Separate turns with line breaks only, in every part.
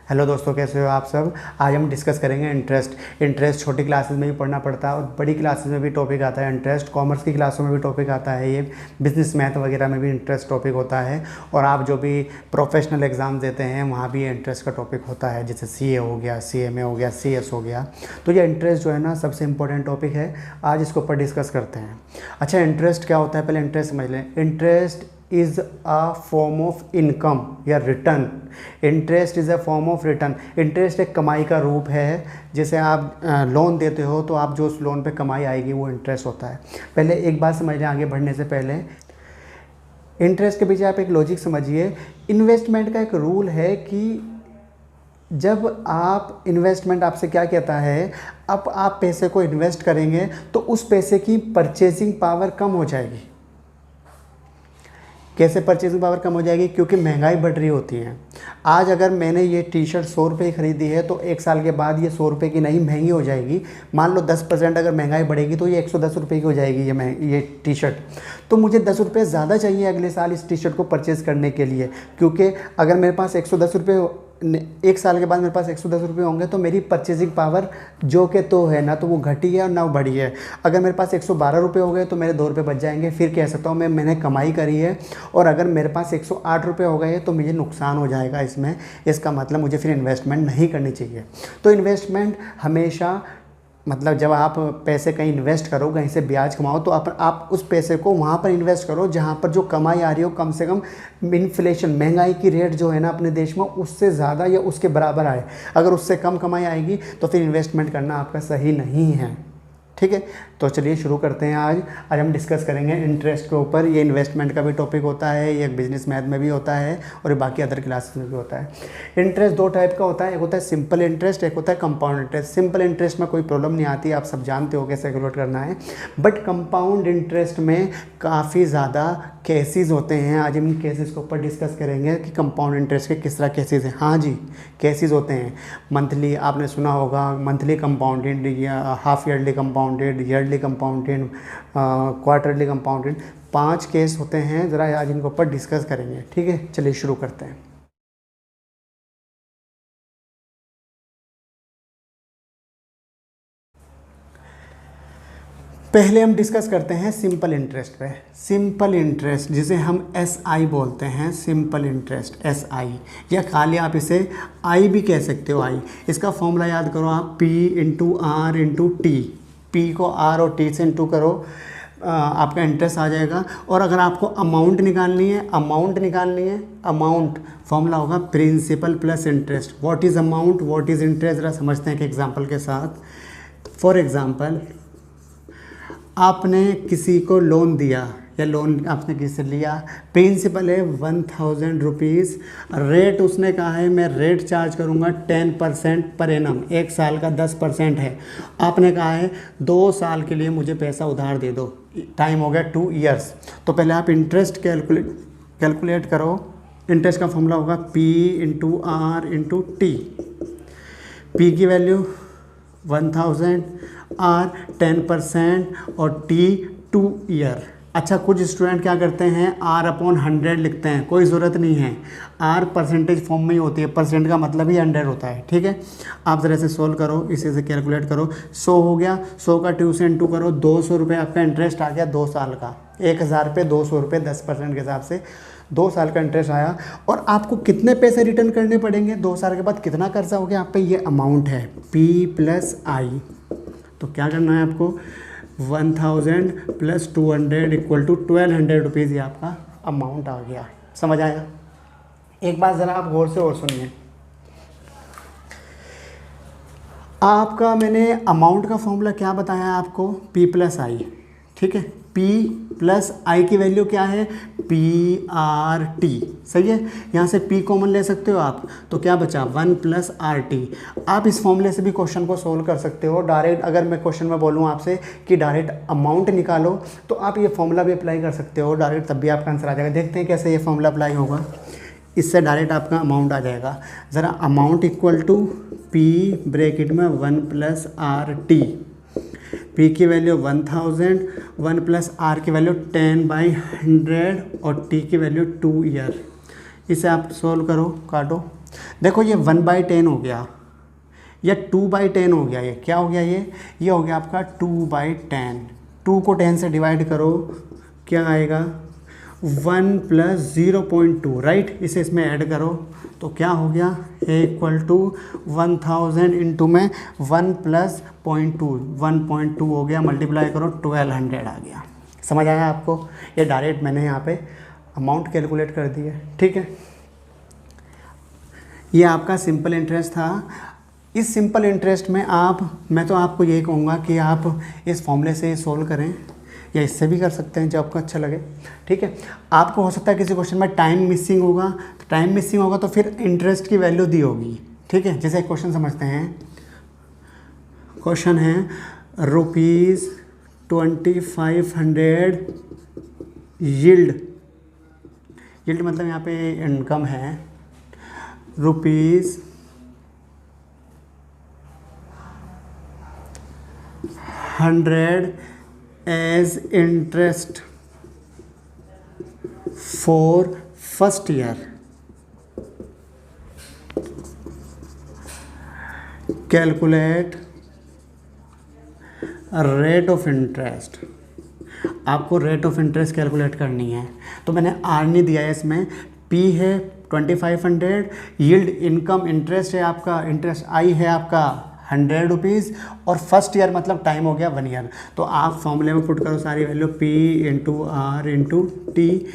Hello दोस्तों, कैसे हो आप सब। आज हम डिस्कस करेंगे इंटरेस्ट छोटी क्लासेस में भी पढ़ना पड़ता है और बड़ी क्लासेस में भी टॉपिक आता है इंटरेस्ट। कॉमर्स की क्लासों में भी टॉपिक आता है ये। बिजनेस मैथ वगैरह में भी इंटरेस्ट टॉपिक होता है और आप जो भी प्रोफेशनल एग्ज़ाम देते हैं वहाँ भी इंटरेस्ट का टॉपिक होता है, जैसे सीए हो गया, सीएमए हो गया, सीएस हो गया। तो ये इंटरेस्ट जो है ना सबसे इंपॉर्टेंट टॉपिक है। आज इसके ऊपर डिस्कस करते हैं। अच्छा, इंटरेस्ट क्या होता है पहले इंटरेस्ट समझ लें। Interest is a form of income या return. Interest is a form of return. Interest एक कमाई का रूप है। जैसे आप लोन देते हो तो आप जो उस लोन पे कमाई आएगी वो इंटरेस्ट होता है। पहले एक बात समझ लें आगे बढ़ने से पहले। इंटरेस्ट के पीछे आप एक लॉजिक समझिए। इन्वेस्टमेंट का एक रूल है कि जब आप इन्वेस्टमेंट आपसे क्या कहता है, अब आप पैसे को इन्वेस्ट करेंगे तो उस पैसे की परचेजिंग पावर कम हो जाएगी। कैसे परचेजिंग पावर कम हो जाएगी? क्योंकि महंगाई बढ़ रही होती है। आज अगर मैंने ये टी शर्ट 100 रुपये की ख़रीदी है तो एक साल के बाद ये 100 रुपये की नहीं महंगी हो जाएगी। मान लो 10% अगर महंगाई बढ़ेगी तो ये 110 रुपये की हो जाएगी ये टी शर्ट। तो मुझे 10 रुपये ज़्यादा चाहिए अगले साल इस टी शर्ट को परचेज़ करने के लिए, क्योंकि अगर मेरे पास 110 रुपये एक साल के बाद मेरे पास 110 रुपये होंगे तो मेरी परचेजिंग पावर जो कि तो है ना तो वो घटी है और ना वो बढ़ी है। अगर मेरे पास 112 रुपये हो गए तो मेरे 2 रुपये बच जाएंगे, फिर कह सकता हूँ मैंने कमाई करी है। और अगर मेरे पास 108 रुपये हो गए तो मुझे नुकसान हो जाएगा इसमें। इसका मतलब मुझे फिर इन्वेस्टमेंट नहीं करनी चाहिए। तो इन्वेस्टमेंट हमेशा मतलब जब आप पैसे कहीं इन्वेस्ट करो, कहीं से ब्याज कमाओ, तो आप उस पैसे को वहाँ पर इन्वेस्ट करो जहाँ पर जो कमाई आ रही हो कम से कम इन्फ्लेशन महंगाई की रेट जो है ना अपने देश में उससे ज़्यादा या उसके बराबर आए। अगर उससे कम कमाई आएगी तो फिर इन्वेस्टमेंट करना आपका सही नहीं है। ठीक है, तो चलिए शुरू करते हैं। आज हम डिस्कस करेंगे इंटरेस्ट के ऊपर। ये इन्वेस्टमेंट का भी टॉपिक होता है, ये बिजनेस मैथ में भी होता है और ये बाकी अदर क्लासेस में भी होता है। इंटरेस्ट दो टाइप का होता है, एक होता है सिंपल इंटरेस्ट, एक होता है कंपाउंड इंटरेस्ट। सिंपल इंटरेस्ट में कोई प्रॉब्लम नहीं आती, आप सब जानते हो कैसे कैलकुलेट करना है। बट कंपाउंड इंटरेस्ट में काफ़ी ज़्यादा केसेस होते हैं। आज हम इन केसेस के ऊपर डिस्कस करेंगे कि कंपाउंड इंटरेस्ट के किस तरह केसेस हैं। हाँ जी, केसेस होते हैं। मंथली आपने सुना होगा, मंथली कंपाउंडेड या half yearly compounded, yearly compounded, quarterly compounded. 5 case होते हैं। ज़रा आज इनके ऊपर डिस्कस करेंगे। ठीक है, चलिए शुरू करते हैं। पहले हम डिस्कस करते हैं सिंपल इंटरेस्ट पे। सिंपल इंटरेस्ट जिसे हम SI बोलते हैं, सिंपल इंटरेस्ट SI, या खाली आप इसे I भी कह सकते हो। I इसका फॉर्मूला याद करो आप, P into R into T. P को R और T से इंटू करो, आपका इंटरेस्ट आ जाएगा। और अगर आपको अमाउंट निकालनी है, अमाउंट फॉर्मूला होगा principal plus interest. What is amount, what is interest, ज़रा समझते हैं कि एग्जाम्पल के साथ। फॉर एग्ज़ाम्पल, आपने किसी को लोन दिया या लोन आपने किसी से लिया, प्रिंसिपल है 1000 रुपीज़, रेट उसने कहा है मैं रेट चार्ज करूँगा 10% पर एनम, एक साल का 10% है। आपने कहा है 2 साल के लिए मुझे पैसा उधार दे दो, टाइम हो गया 2 ईयर्स। तो पहले आप इंटरेस्ट कैलकुलेट करो। इंटरेस्ट का फॉर्मूला होगा P into R into T. P की वैल्यू 1000, R 10% और T 2 ईयर। अच्छा, कुछ स्टूडेंट क्या करते हैं R/100 लिखते हैं, कोई ज़रूरत नहीं है। R परसेंटेज फॉर्म में ही होती है, परसेंट का मतलब ही 100 होता है। ठीक है, आप ज़रा से सोल्व करो, इसी से कैलकुलेट करो। 100 हो गया, 100 का 2 से इंटू करो, 200 रुपये आपका इंटरेस्ट आ गया 2 साल का। 1000 पे 200 रुपये 10% के हिसाब से 2 साल का इंटरेस्ट आया। और आपको कितने पैसे रिटर्न करने पड़ेंगे 2 साल के बाद, कितना कर्जा हो गया आप पे, ये अमाउंट है P प्लस I। तो क्या करना है आपको, 1000 प्लस 200 इक्वल टू 1200 रुपीज़, ये आपका अमाउंट आ गया। समझ आया? एक बात ज़रा आप गौर से और सुनिए। आपका मैंने अमाउंट का फॉर्मूला क्या बताया आपको, P प्लस I। ठीक है, P प्लस I की वैल्यू क्या है, PRT। सही है, यहाँ से P कॉमन ले सकते हो आप, तो क्या बचा 1 प्लस RT। आप इस फॉर्मूले से भी क्वेश्चन को सोल्व कर सकते हो डायरेक्ट। अगर मैं क्वेश्चन में बोलूँ आपसे कि डायरेक्ट अमाउंट निकालो तो आप ये फॉर्मूला भी अप्लाई कर सकते हो डायरेक्ट, तब भी आपका आंसर आ जाएगा। देखते हैं कैसे ये फॉर्मूला अप्लाई होगा। इससे डायरेक्ट आपका अमाउंट आ जाएगा। ज़रा amount equal to P bracket में 1 प्लस RT। P की वैल्यू 1000, 1 प्लस R की वैल्यू 10/100 और T की वैल्यू 2 ईयर। इसे आप सोल्व करो, काटो। देखो ये 1/10 हो गया या 2/10 हो गया, ये क्या हो गया, ये हो गया आपका 2/10। 2 को 10 से डिवाइड करो, क्या आएगा 1 + 0.2, राइट। इसे इसमें ऐड करो तो क्या हो गया, इक्वल टू 1000 इंटू में 1 + 0.2 हो गया, मल्टीप्लाई करो 1200 आ गया। समझ आया आपको? ये डायरेक्ट मैंने यहाँ पे अमाउंट कैलकुलेट कर दी है, ठीक है। ये आपका सिंपल इंटरेस्ट था। इस सिंपल इंटरेस्ट में मैं तो आपको यही कहूँगा कि आप इस फॉर्मूले से सोल्व करें या इससे भी कर सकते हैं जो आपको अच्छा लगे, ठीक है। आपको हो सकता है किसी क्वेश्चन में टाइम मिसिंग होगा, तो फिर इंटरेस्ट की वैल्यू दी होगी, ठीक है। जैसे एक क्वेश्चन समझते हैं, क्वेश्चन है ₹2500 यील्ड मतलब यहाँ पे इनकम है ₹100 as interest for first year. Calculate rate of interest. आपको रेट ऑफ इंटरेस्ट कैलकुलेट करनी है, तो मैंने आर नहीं दिया है इसमें, पी है 2500, यील्ड इनकम इंटरेस्ट है आपका, इंटरेस्ट आई है आपका ₹100 और फर्स्ट ईयर मतलब टाइम हो गया 1 ईयर। तो आप फॉर्मूले में पुट करो सारी वैल्यू, P × R × T।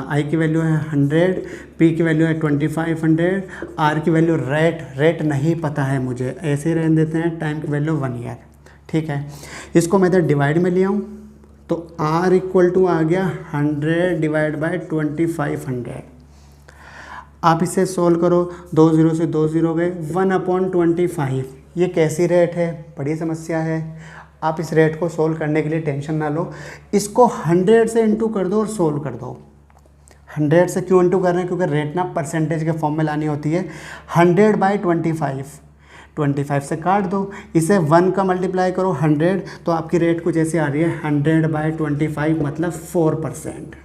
आई की वैल्यू है 100, P की वैल्यू है 2500, R की वैल्यू रेट नहीं पता है मुझे, ऐसे ही रहने देते हैं, टाइम की वैल्यू 1 ईयर, ठीक है। इसको मैं इधर डिवाइड में ले आऊँ तो R = आ गया 100 / 2500। आप इसे सोल्व करो, 2 0 से 2 0 गए, 1/25। ये कैसी रेट है, बड़ी समस्या है। आप इस रेट को सोल्व करने के लिए टेंशन ना लो, इसको 100 से इंटू कर दो और सोल्व कर दो। 100 से क्यों इंटू कर रहे हैं, क्योंकि रेट ना परसेंटेज के फॉर्म में लानी होती है। 100/25, 25 से काट दो, इसे 1 का मल्टीप्लाई करो 100, तो आपकी रेट कुछ ऐसे आ रही है 100/25 मतलब 4%।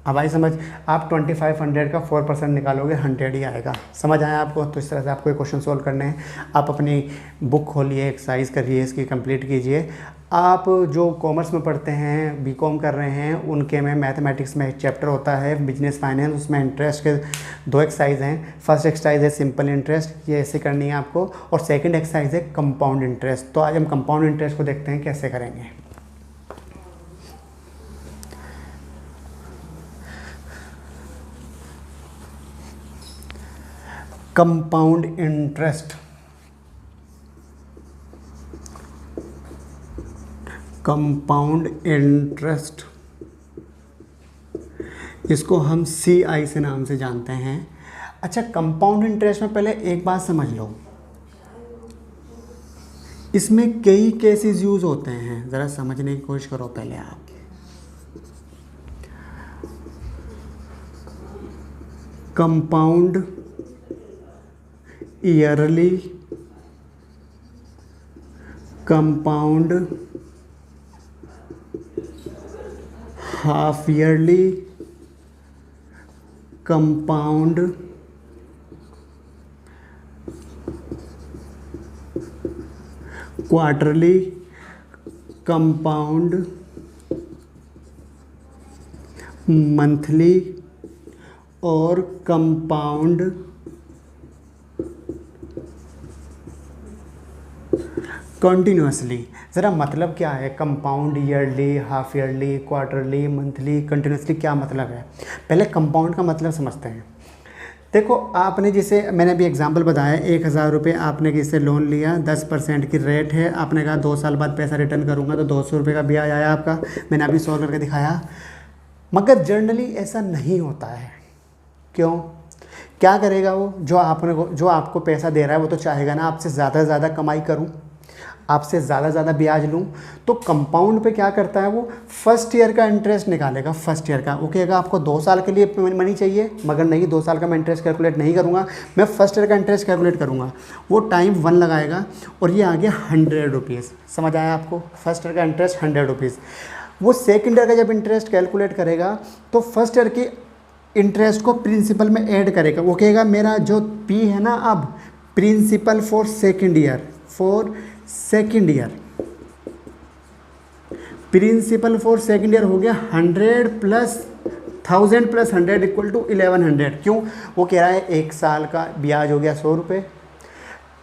अब आई समझ, आप 2500 का 4% निकालोगे 100 ही आएगा। समझ आया आपको? तो इस तरह से आपको ये क्वेश्चन सोल्व करने हैं। आप अपनी बुक खोलिए, एक्सरसाइज करिए, इसकी कंप्लीट कीजिए। आप जो कॉमर्स में पढ़ते हैं, बीकॉम कर रहे हैं, उनके में मैथमेटिक्स में एक चैप्टर होता है बिजनेस फाइनेंस, उसमें इंटरेस्ट के 2 एक्सरसाइज हैं। फर्स्ट एक्सरसाइज है सिंपल इंटरेस्ट, ये ऐसे करनी है आपको, और सेकंड एक्सरसाइज है कंपाउंड इंटरेस्ट। तो आज हम कंपाउंड इंटरेस्ट को देखते हैं कैसे करेंगे। कंपाउंड इंटरेस्ट, इसको हम CI से नाम से जानते हैं। अच्छा, कंपाउंड इंटरेस्ट में पहले एक बात समझ लो, इसमें कई केसेस यूज होते हैं, ज़रा समझने की कोशिश करो पहले आप। Compound yearly, compound half yearly, compound quarterly, compound monthly और कंपाउंड कंटिन्यूसली। ज़रा मतलब क्या है compound yearly, half yearly, quarterly, monthly, continuously, क्या मतलब है? पहले कंपाउंड का मतलब समझते हैं। देखो, आपने जिसे मैंने अभी एग्जांपल बताया, 1000 रुपये आपने किसी से लोन लिया, 10% की रेट है, आपने कहा 2 साल बाद पैसा रिटर्न करूँगा, तो 200 रुपये का ब्याज आया आपका। मैंने अभी सॉल्व करके दिखाया। मगर जनरली ऐसा नहीं होता है। क्यों? क्या करेगा वो? जो आपको पैसा दे रहा है वो तो चाहेगा ना आपसे ज़्यादा से ज़्यादा कमाई करूँ, आपसे ज़्यादा ब्याज लूँ। तो कंपाउंड पे क्या करता है वो, फर्स्ट ईयर का इंटरेस्ट निकालेगा। फर्स्ट ईयर का वो कहेगा आपको 2 साल के लिए मनी चाहिए, मगर नहीं, 2 साल का मैं इंटरेस्ट कैलकुलेट नहीं करूँगा, मैं फर्स्ट ईयर का इंटरेस्ट कैलकुलेट करूँगा। वो टाइम 1 लगाएगा और ये आ गया 100 रुपीज़। समझ आया आपको? फर्स्ट ईयर का इंटरेस्ट 100 रुपीज़। वो सेकेंड ईयर का जब इंटरेस्ट कैलकुलेट करेगा तो फर्स्ट ईयर की इंटरेस्ट को प्रिंसिपल में ऐड करेगा, वो कहेगा मेरा जो P है ना, अब principal for second year, principal for second year हो गया 100 प्लस 1000 प्लस 100 इक्वल टू 1100। क्यों? वो कह रहा है 1 साल का ब्याज हो गया 100 रुपये,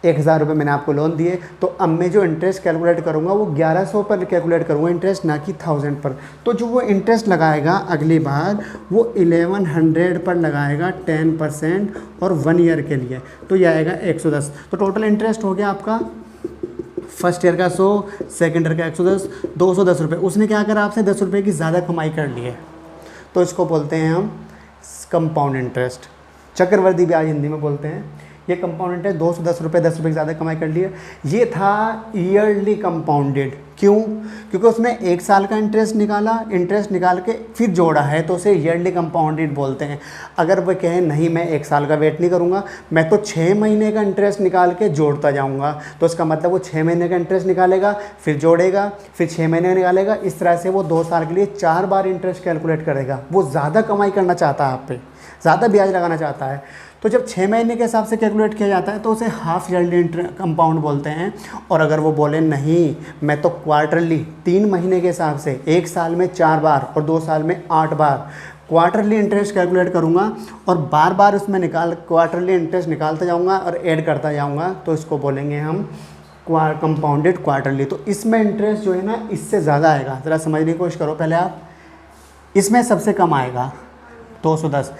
1000 रुपये मैंने आपको लोन दिए, तो अब मैं जो इंटरेस्ट कैलकुलेट करूँगा वो 1100 पर कैलकुलेट करूँगा इंटरेस्ट, ना कि 1000 पर। तो जो वो इंटरेस्ट लगाएगा अगली बार वो 1100 पर लगाएगा 10% और 1 ईयर के लिए, तो ये आएगा 110। तो टोटल इंटरेस्ट हो गया आपका फर्स्ट ईयर का 100, सेकेंड ईयर का 110, 210 रुपये। उसने क्या करा, आपसे 10 रुपये की ज़्यादा कमाई कर ली है, तो इसको बोलते हैं हम कंपाउंड इंटरेस्ट, चक्रवृद्धि ब्याज हिंदी में बोलते हैं। ये कंपाउंड इंटरेस्ट 210 रुपये, 10 रुपये की ज़्यादा कमाई कर ली है। ये था ईयरली कंपाउंडेड। क्यों? क्योंकि उसने 1 साल का इंटरेस्ट निकाल के फिर जोड़ा है, तो उसे ईयरली कंपाउंडेड बोलते हैं। अगर वह कहें नहीं मैं 1 साल का वेट नहीं करूँगा, मैं तो 6 महीने का इंटरेस्ट निकाल के जोड़ता जाऊँगा, तो इसका मतलब वो 6 महीने का इंटरेस्ट निकालेगा, फिर जोड़ेगा, फिर 6 महीने निकालेगा। इस तरह से वो 2 साल के लिए 4 बार इंटरेस्ट कैलकुलेट करेगा। वो ज़्यादा कमाई करना चाहता है आप पे, ज़्यादा ब्याज लगाना चाहता है। तो जब 6 महीने के हिसाब से कैलकुलेट किया जाता है तो उसे हाफ ईयरली कंपाउंड बोलते हैं। और अगर वो बोले नहीं मैं तो क्वार्टरली 3 महीने के हिसाब से 1 साल में 4 बार और 2 साल में 8 बार क्वार्टरली इंटरेस्ट कैलकुलेट करूँगा और बार बार उसमें क्वार्टरली इंटरेस्ट निकालता जाऊँगा और ऐड करता जाऊँगा, तो इसको बोलेंगे हम कंपाउंडेड क्वार्टरली। तो इसमें इंटरेस्ट जो है ना इससे ज़्यादा आएगा। ज़रा समझने की कोशिश करो पहले आप। इसमें सबसे कम आएगा 210,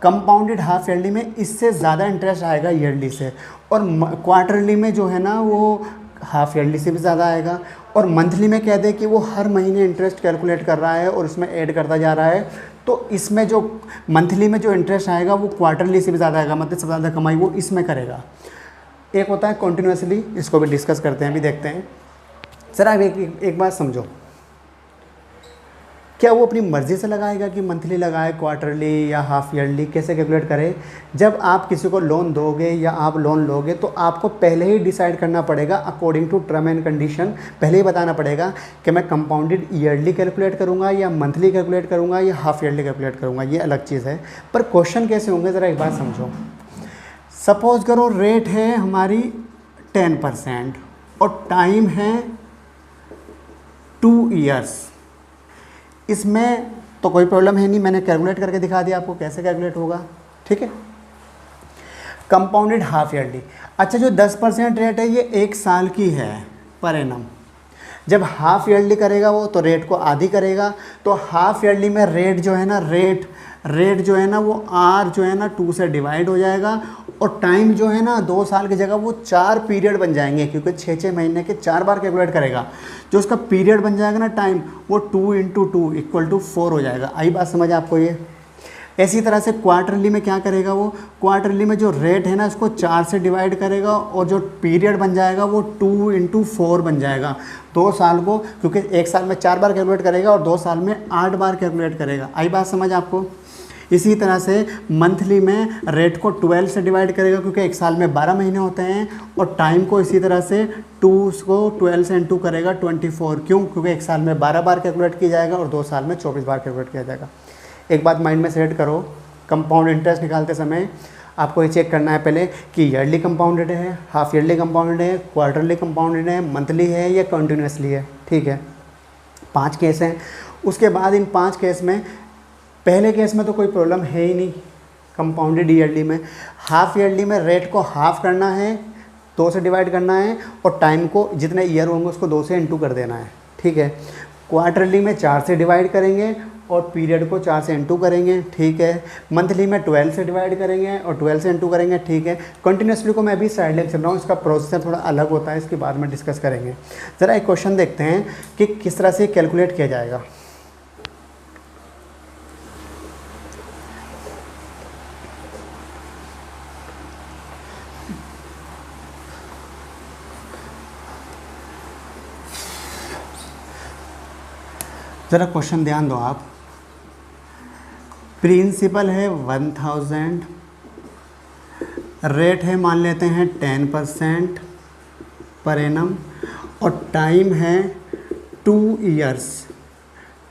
कंपाउंडेड हाफ ईयरली में इससे ज़्यादा इंटरेस्ट आएगा ईयरली से, और क्वार्टरली में जो है ना वो हाफ ईयरली से भी ज़्यादा आएगा। और मंथली में कह दे कि वो हर महीने इंटरेस्ट कैलकुलेट कर रहा है और उसमें ऐड करता जा रहा है, तो इसमें जो मंथली में जो इंटरेस्ट आएगा वो क्वार्टरली से भी ज़्यादा आएगा, मतलब सबसे ज़्यादा कमाई वो इसमें करेगा। एक होता है कॉन्टिन्यूसली, इसको भी डिस्कस करते हैं, अभी देखते हैं। सर आप एक बात समझो, क्या वो अपनी मर्ज़ी से लगाएगा कि मंथली लगाए, क्वार्टरली या हाफ ईयरली, कैसे कैलकुलेट करे? जब आप किसी को लोन दोगे या आप लोन लोगे तो आपको पहले ही डिसाइड करना पड़ेगा according to term and condition. पहले ही बताना पड़ेगा कि मैं कंपाउंडेड ईयरली कैलकुलेट करूँगा या मंथली कैलकुलेट करूँगा या हाफ ईयरली कैलकुलेट करूँगा, ये अलग चीज़ है। पर क्वेश्चन कैसे होंगे ज़रा एक बात समझो। सपोज करो रेट है हमारी 10% और टाइम है 2 ईयर्स। इसमें तो कोई प्रॉब्लम है नहीं, मैंने कैलकुलेट करके दिखा दिया आपको कैसे कैलकुलेट होगा, ठीक है। कंपाउंडेड हाफ ईयरली, अच्छा जो 10% रेट है ये 1 साल की है पर एनम। जब हाफ ईयरली करेगा वो तो रेट को आधी करेगा, तो हाफ ईयरली में रेट जो है ना रेट जो है ना वो R जो है ना 2 से डिवाइड हो जाएगा, और टाइम जो है ना 2 साल की जगह वो 4 पीरियड बन जाएंगे, क्योंकि 6 महीने के 4 बार कैलकुलेट करेगा। जो उसका पीरियड बन जाएगा ना टाइम, वो 2 × 2 = 4 हो जाएगा। आई बात समझ आपको ये? इसी तरह से क्वार्टरली में क्या करेगा वो, क्वार्टरली में जो रेट है ना उसको 4 से डिवाइड करेगा और जो पीरियड बन जाएगा वो 2 × 4 बन जाएगा। 2 साल को, क्योंकि 1 साल में 4 बार कैलकुलेट करेगा और 2 साल में 8 बार कैलकुलेट करेगा। आई बात समझ आपको? इसी तरह से मंथली में रेट को 12 से डिवाइड करेगा, क्योंकि 1 साल में 12 महीने होते हैं, और टाइम को इसी तरह से 2 को 12 से इंटू करेगा 24। क्यों? क्योंकि 1 साल में 12 बार कैलकुलेट किया जाएगा और 2 साल में 24 बार कैलकुलेट किया जाएगा। एक बात माइंड में सेट करो, कंपाउंड इंटरेस्ट निकालते समय आपको ये चेक करना है पहले कि ईयरली कंपाउंडेड है, हाफ ईयरली कंपाउंडेड है, क्वार्टरली कंपाउंडेड है, मंथली है या कंटिन्यूसली है, ठीक है। 5 केस हैं। उसके बाद इन 5 केस में पहले केस में तो कोई प्रॉब्लम है ही नहीं। कंपाउंडेड ईयरली में, हाफ ईयरली में रेट को हाफ करना है, 2 से डिवाइड करना है, और टाइम को जितने ईयर होंगे उसको 2 से इंटू कर देना है, ठीक है। क्वार्टरली में 4 से डिवाइड करेंगे और पीरियड को 4 से इंटू करेंगे, ठीक है। मंथली में 12 से डिवाइड करेंगे और 12 से इंटू करेंगे, ठीक है। कंटिन्यूसली को मैं अभी साइड लेके चल रहा हूँ, इसका प्रोसेस थोड़ा अलग होता है, इसके बाद में डिस्कस करेंगे। ज़रा एक क्वेश्चन देखते हैं कि किस तरह से कैलकुलेट किया जाएगा। ज़रा क्वेश्चन ध्यान दो आप। प्रिंसिपल है 1000, रेट है मान लेते हैं 10% पर एनम, और टाइम है 2 ईयर्स।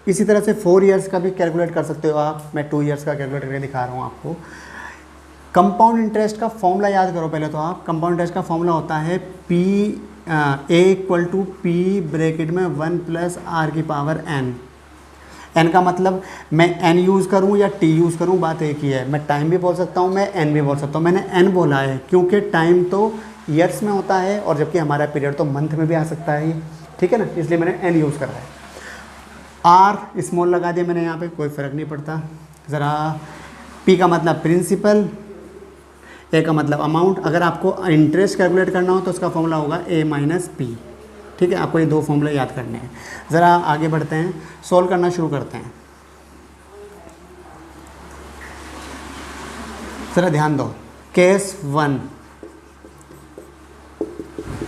इसी तरह से 4 ईयर्स का भी कैलकुलेट कर सकते हो आप। मैं 2 ईयर्स का कैलकुलेट करके दिखा रहा हूँ आपको। कंपाउंड इंटरेस्ट का फॉर्मूला याद करो पहले तो आप। कंपाउंड इंटरेस्ट का फॉर्मूला होता है ए इक्वल टू पी ब्रैकेट में 1 प्लस आर की पावर एन। एन का मतलब मैं एन यूज़ करूँ या टी यूज़ करूँ, बात एक ही है। मैं टाइम भी बोल सकता हूँ, मैं एन भी बोल सकता हूँ। मैंने एन बोला है क्योंकि टाइम तो ईयर्स में होता है और जबकि हमारा पीरियड तो मंथ में भी आ सकता है ये, ठीक है ना, इसलिए मैंने एन यूज़ करा है। आर स्मॉल लगा दिया मैंने यहाँ पे, कोई फ़र्क नहीं पड़ता ज़रा। पी का मतलब प्रिंसिपल, ए का मतलब अमाउंट। अगर आपको इंटरेस्ट कैलकुलेट करना हो तो उसका फॉर्मूला होगा ए माइनस पी, ठीक है। आपको ये 2 फॉर्मूले याद करने हैं। ज़रा आगे बढ़ते हैं, सॉल्व करना शुरू करते हैं। ज़रा ध्यान दो। केस 1,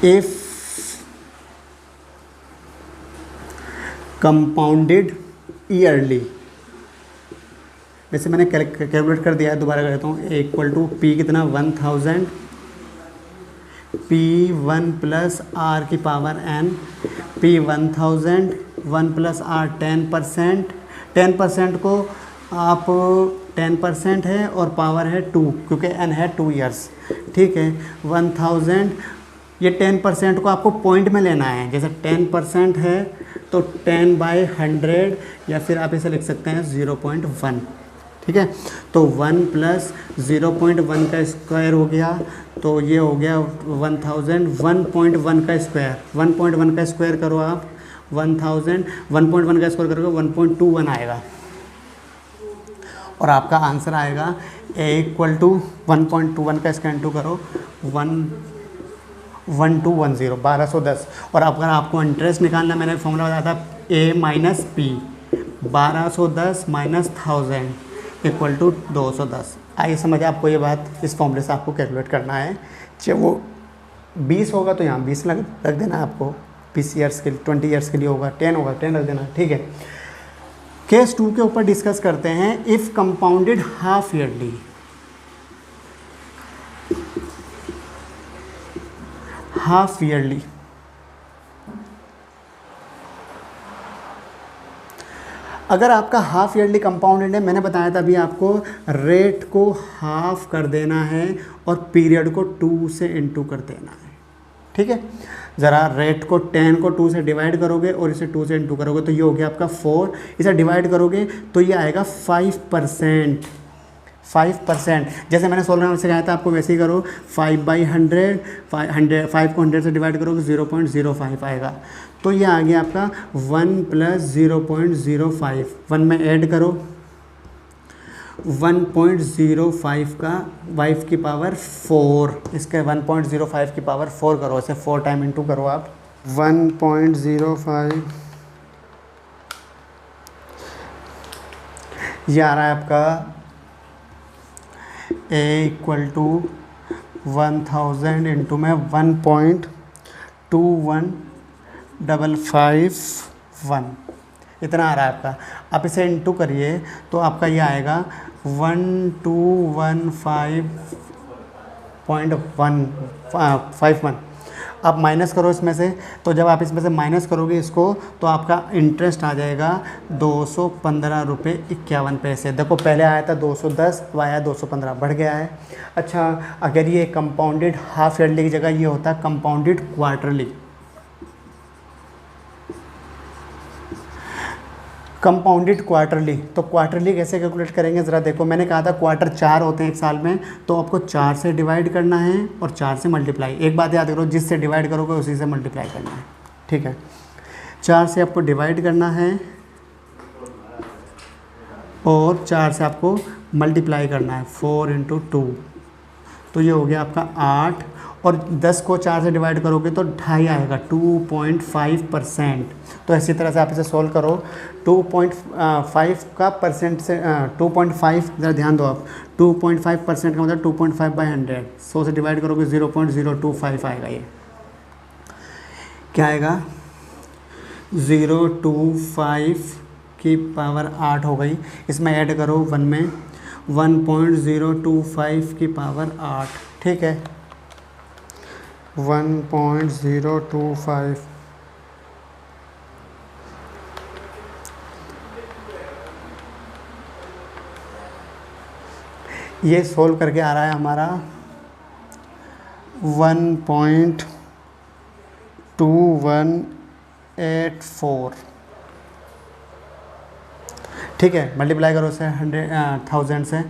इफ कंपाउंडेड ईयरली, वैसे मैंने कैलकुलेट कर दिया है, दोबारा कर देता हूँ। ए इक्वल टू पी कितना 1000 पी 1 प्लस आर की power N, P 1000 1 plus R 10%। 10% को आप 10% है और पावर है 2 क्योंकि एन है 2 ईयर्स, ठीक है। 1000 ये 10% को आपको पॉइंट में लेना है। जैसे 10% है तो 10/100 या फिर आप इसे लिख सकते हैं 0.1, ठीक है। तो 1 प्लस 0.1 का स्क्वायर हो गया, तो ये हो गया 1000। 1.1 का स्क्वायर, 1.1 का स्क्वायर करो आप, 1000 1.1 का स्क्वायर करोगे 1.21 आएगा और आपका आंसर आएगा ए इक्वल टू 1.21 का स्क्वायर इंटू करो 1210 1210। और अगर आपको इंटरेस्ट निकालना, मैंने फॉर्मूला बताया था A minus P, 1210 minus 1000 equal to 210। आइए समझ आपको ये बात, इस फॉर्मूले से आपको कैलकुलेट करना है। चाहे वो 20 होगा तो यहाँ 20 रख देना है आपको, 20 ईयर्स के लिए, 20 ईयर्स के लिए होगा 10 होगा 10 रख देना, ठीक है। केस 2 के ऊपर डिस्कस करते हैं। If compounded half yearly, half yearly अगर आपका हाफ ईयरली कंपाउंडेड है, मैंने बताया था अभी आपको, रेट को हाफ कर देना है और पीरियड को 2 से इंटू कर देना है, ठीक है। ज़रा रेट को 10 को 2 से डिवाइड करोगे और इसे 2 से इंटू करोगे तो ये हो गया आपका 4। इसे डिवाइड करोगे तो ये आएगा 5%। 5%, जैसे मैंने 16 में से कहा था आपको वैसे ही करो। 5/100, 5 को 100 से डिवाइड करोगे 0.05 आएगा। तो ये आ गया आपका 1 प्लस 0.05, 1 में ऐड करो 1.05 का 5 की पावर 4, इसके 1.05 की पावर 4 करो, इसे 4 टाइम इंटू करो आप। 1.05 ये आ रहा है आपका ए इक्वल टू 1000 इंटू में 1.21551, इतना आ रहा है आपका। आप इसे इंटू करिए तो आपका ये आएगा 1215.151। आप माइनस करो इसमें से, तो जब आप इसमें से माइनस करोगे इसको तो आपका इंटरेस्ट आ जाएगा 215 रुपये 51 पैसे। देखो पहले आया था 210, अब आया 215, बढ़ गया है। अच्छा, अगर ये कंपाउंडेड हाफ ईयरली की जगह ये होता कंपाउंडेड क्वार्टरली, कंपाउंडेड क्वार्टरली, तो क्वार्टरली कैसे कैलकुलेट करेंगे ज़रा देखो। मैंने कहा था क्वार्टर 4 होते हैं एक साल में, तो आपको 4 से डिवाइड करना है और 4 से मल्टीप्लाई। एक बात याद करो, जिससे डिवाइड करोगे उसी से मल्टीप्लाई करना है, ठीक है। 4 से आपको डिवाइड करना है और 4 से आपको मल्टीप्लाई करना है, 4 × 2, तो ये हो गया आपका 8। और 10 को 4 से डिवाइड करोगे तो 2.5 आएगा, 2.5%। तो इसी तरह से आप इसे सॉल्व करो। 2.5 का परसेंट से 2.5, ज़रा ध्यान दो आप, 2.5% का मतलब 2.5/100, 100 से डिवाइड करोगे 0.025 आएगा। ये क्या आएगा, 0.25 की पावर 8 हो गई। इसमें ऐड करो 1 में 1.025 की पावर 8, ठीक है। 1.025 ये सोल्व करके आ रहा है हमारा 1.2184। ठीक है, मल्टीप्लाई करो उसे 1000 से,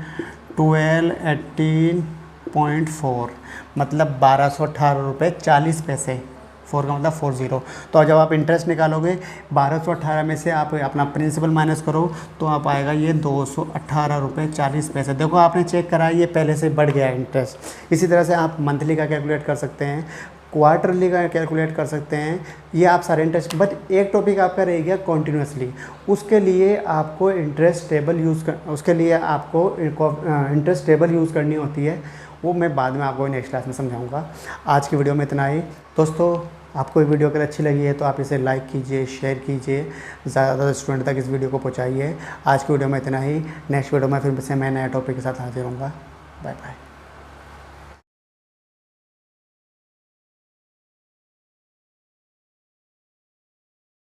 1218.4 मतलब 1218 रुपये 40 पैसे। 4 का मतलब 40। तो जब आप इंटरेस्ट निकालोगे 1218 में से आप अपना प्रिंसिपल माइनस करो तो आप आएगा ये 218 रुपये 40 पैसे। देखो आपने चेक करा, ये पहले से बढ़ गया है इंटरेस्ट। इसी तरह से आप मंथली का कैलकुलेट कर सकते हैं, क्वार्टरली का कैलकुलेट कर सकते हैं। ये आप सारे इंटरेस्ट, बट एक टॉपिक आपका रह गया कॉन्टीन्यूसली। उसके लिए आपको इंटरेस्ट टेबल यूज़ करनी होती है। वो मैं बाद में आपको नेक्स्ट क्लास में समझाऊंगा। आज की वीडियो में इतना ही दोस्तों। आपको ये वीडियो अगर अच्छी लगी है तो आप इसे लाइक कीजिए, शेयर कीजिए, ज़्यादा स्टूडेंट तक इस वीडियो को पहुँचाइए। आज की वीडियो में इतना ही। नेक्स्ट वीडियो में फिर से मैं नया टॉपिक के साथ हाजिर होऊंगा। Bye bye.